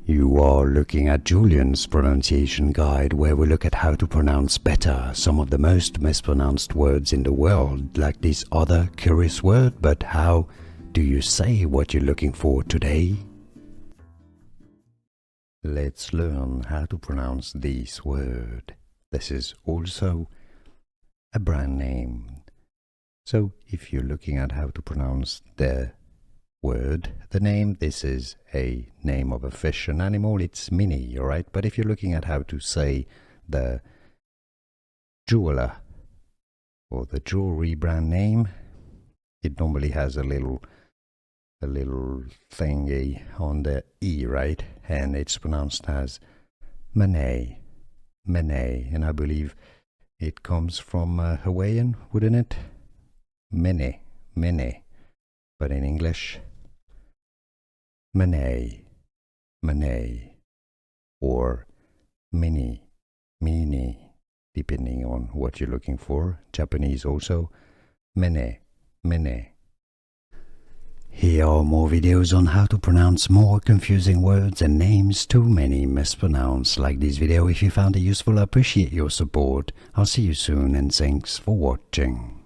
You are looking at Julian's pronunciation guide, where we look at how to pronounce better some of the most mispronounced words in the world, like this other curious word. But how do you say what you're looking for today? Let's learn how to pronounce this word. This is also a brand name. So if you're looking at how to pronounce the word, the name, this is a name of a fish, an animal, it's Mene, alright? But if you're looking at how to say the jeweler or the jewelry brand name, it normally has a little thingy on the E, right? And it's pronounced as Mene, Mene, and I believe it comes from Hawaiian, wouldn't it? Mene, Mene, but in English, Mene, Mene, or Mini, Mini, depending on what you're looking for. Japanese also, Mene, Mene. Here are more videos on how to pronounce more confusing words and names too many mispronounced. Like this video if you found it useful. I appreciate your support. I'll see you soon and thanks for watching.